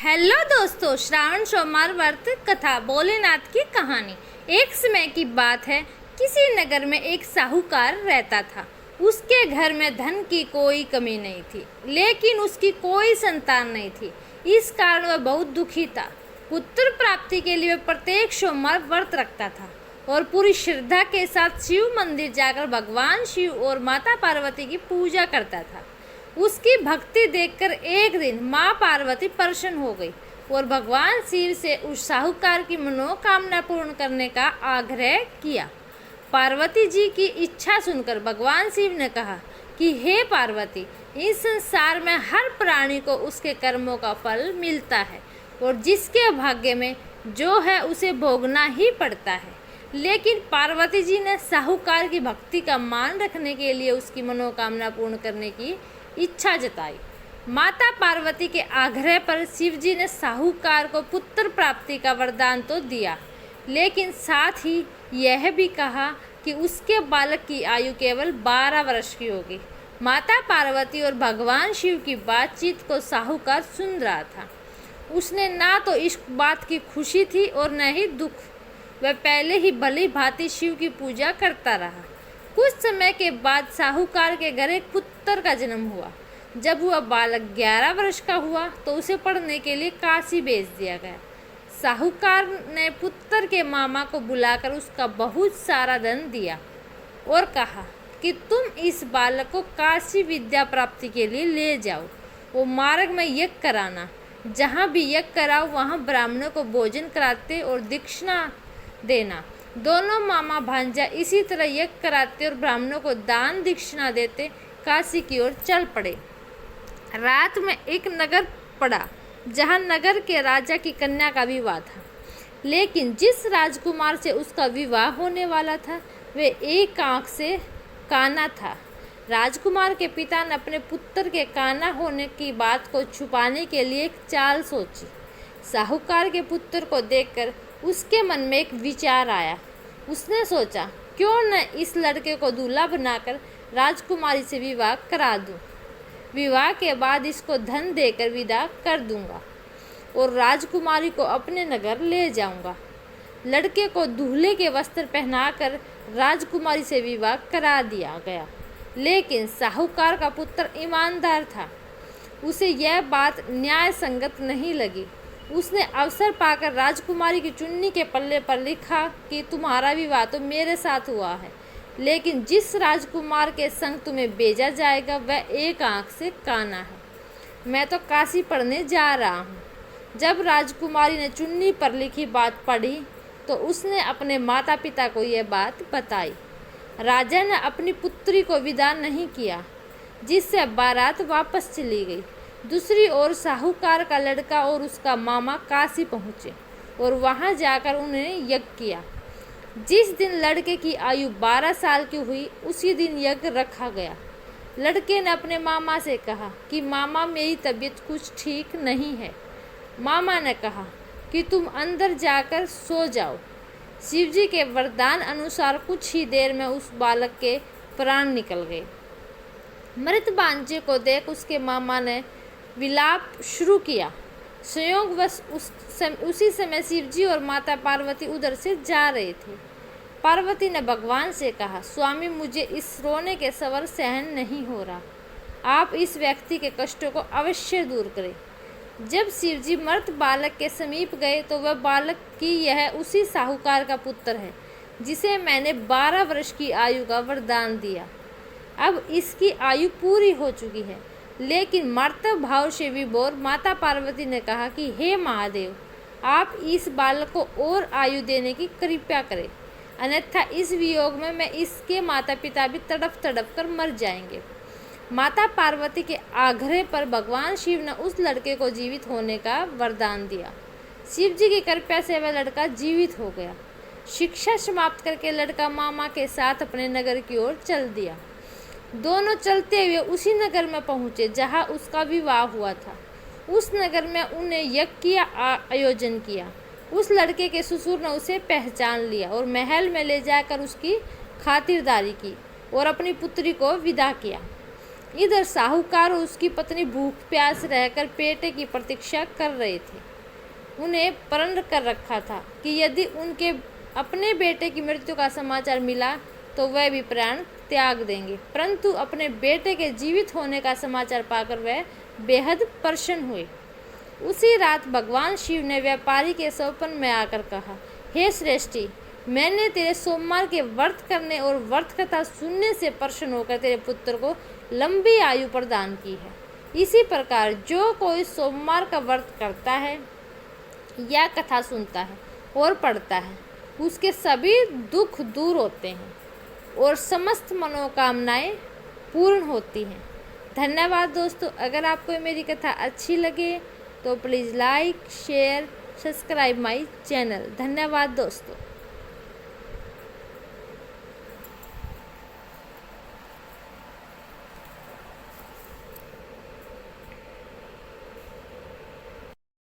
Hello दोस्तों, श्रावण सोमवार व्रत कथा भोलेनाथ की कहानी। एक समय की बात है, किसी नगर में एक साहूकार रहता था। उसके घर में धन की कोई कमी नहीं थी, लेकिन उसकी कोई संतान नहीं थी। इस कारण वह बहुत दुखी था। पुत्र प्राप्ति के लिए वह प्रत्येक सोमवार व्रत रखता था और पूरी श्रद्धा के साथ शिव मंदिर जाकर भगवान शिव और माता पार्वती की पूजा करता था। उसकी भक्ति देखकर एक दिन माँ पार्वती प्रसन्न हो गई और भगवान शिव से उस साहूकार की मनोकामना पूर्ण करने का आग्रह किया। पार्वती जी की इच्छा सुनकर भगवान शिव ने कहा कि हे पार्वती, इस संसार में हर प्राणी को उसके कर्मों का फल मिलता है और जिसके भाग्य में जो है उसे भोगना ही पड़ता है। लेकिन पार्वती जी ने साहूकार की भक्ति का मान रखने के लिए उसकी मनोकामना पूर्ण करने की इच्छा जताई। माता पार्वती के आग्रह पर शिवजी ने साहूकार को पुत्र प्राप्ति का वरदान तो दिया, लेकिन साथ ही यह भी कहा कि उसके बालक की आयु केवल 12 वर्ष की होगी। माता पार्वती और भगवान शिव की बातचीत को साहूकार सुन रहा था। उसने ना तो इस बात की खुशी थी और न ही दुख। वह पहले ही भली भांति शिव की पूजा करता रहा। कुछ समय के बाद साहूकार के घर एक पुत्र का जन्म हुआ। जब वह बालक 11 वर्ष का हुआ तो उसे पढ़ने के लिए काशी भेज दिया गया। साहूकार ने पुत्र के मामा को बुलाकर उसका बहुत सारा धन दिया और कहा कि तुम इस बालक को काशी विद्या प्राप्ति के लिए ले जाओ। वो मार्ग में यज्ञ कराना, जहाँ भी यज्ञ कराओ वहाँ ब्राह्मणों को भोजन कराते और दक्षिणा देना। दोनों मामा भांजा इसी तरह यज्ञ कराते और ब्राह्मणों को दान दक्षिणा देते काशी की ओर चल पड़े। रात में एक नगर पड़ा जहाँ नगर के राजा की कन्या का विवाह था, लेकिन जिस राजकुमार से उसका विवाह होने वाला था वे एक आंख से काना था। राजकुमार के पिता ने अपने पुत्र के काना होने की बात को छुपाने के लिए एक चाल सोची। साहूकार के पुत्र को देखकर उसके मन में एक विचार आया। उसने सोचा, क्यों न इस लड़के को दूल्हा बनाकर राजकुमारी से विवाह करा दूं। विवाह के बाद इसको धन देकर विदा कर दूंगा और राजकुमारी को अपने नगर ले जाऊंगा। लड़के को दूल्हे के वस्त्र पहनाकर राजकुमारी से विवाह करा दिया गया, लेकिन साहूकार का पुत्र ईमानदार था। उसे यह बात न्याय संगत नहीं लगी। उसने अवसर पाकर राजकुमारी की चुन्नी के पल्ले पर लिखा कि तुम्हारा विवाह तो मेरे साथ हुआ है, लेकिन जिस राजकुमार के संग तुम्हें भेजा जाएगा वह एक आंख से काना है। मैं तो काशी पढ़ने जा रहा हूँ। जब राजकुमारी ने चुन्नी पर लिखी बात पढ़ी तो उसने अपने माता पिता को यह बात बताई। राजा ने अपनी पुत्री को विदा नहीं किया, जिससे बारात वापस चली गई। दूसरी ओर साहूकार का लड़का और उसका मामा काशी पहुँचे और वहाँ जाकर उन्होंने यज्ञ किया। जिस दिन लड़के की आयु 12 साल की हुई उसी दिन यज्ञ रखा गया। लड़के ने अपने मामा से कहा कि मामा, मेरी तबीयत कुछ ठीक नहीं है। मामा ने कहा कि तुम अंदर जाकर सो जाओ। शिवजी के वरदान अनुसार कुछ ही देर में उस बालक के प्राण निकल गए। मृत बांझे को देख उसके मामा ने विलाप शुरू किया। संयोगवश उसी समय शिवजी और माता पार्वती उधर से जा रहे थे। पार्वती ने भगवान से कहा, स्वामी, मुझे इस रोने के स्वर सहन नहीं हो रहा। आप इस व्यक्ति के कष्टों को अवश्य दूर करें। जब शिवजी मृत बालक के समीप गए तो वह बालक की यह उसी साहूकार का पुत्र है जिसे मैंने 12 वर्ष की आयु का वरदान दिया। अब इसकी आयु पूरी हो चुकी है, लेकिन मातृ भाव से विभोर माता पार्वती ने कहा कि हे महादेव, आप इस बालक को और आयु देने की कृपा करें, अन्यथा इस वियोग में मैं इसके माता पिता भी तड़प तड़प कर मर जाएंगे। माता पार्वती के आग्रह पर भगवान शिव ने उस लड़के को जीवित होने का वरदान दिया। शिव जी की कृपा से वह लड़का जीवित हो गया। शिक्षा समाप्त करके लड़का मामा के साथ अपने नगर की ओर चल दिया। दोनों चलते हुए उसी नगर में पहुँचे जहाँ उसका विवाह हुआ था। उस नगर में उन्हें यज्ञ का आयोजन किया। उस लड़के के ससुर ने उसे पहचान लिया और महल में ले जाकर उसकी खातिरदारी की और अपनी पुत्री को विदा किया। इधर साहूकार और उसकी पत्नी भूख प्यास रहकर बेटे की प्रतीक्षा कर रहे थे। उन्हें प्रण कर रखा था कि यदि उनके अपने बेटे की मृत्यु का समाचार मिला तो वह भी प्राण त्याग देंगे, परंतु अपने बेटे के जीवित होने का समाचार पाकर वह बेहद प्रसन्न हुए। उसी रात भगवान शिव ने व्यापारी के स्वप्न में आकर कहा, हे श्रेष्ठी, मैंने तेरे सोमवार के व्रत करने और व्रत कथा सुनने से प्रसन्न होकर तेरे पुत्र को लंबी आयु प्रदान की है। इसी प्रकार जो कोई सोमवार का व्रत करता है या कथा सुनता है और पढ़ता है, उसके सभी दुख दूर होते हैं और समस्त मनोकामनाएं पूर्ण होती हैं। धन्यवाद दोस्तों। अगर आपको मेरी कथा अच्छी लगे तो please like, share, subscribe my channel. धन्यवाद दोस्तों।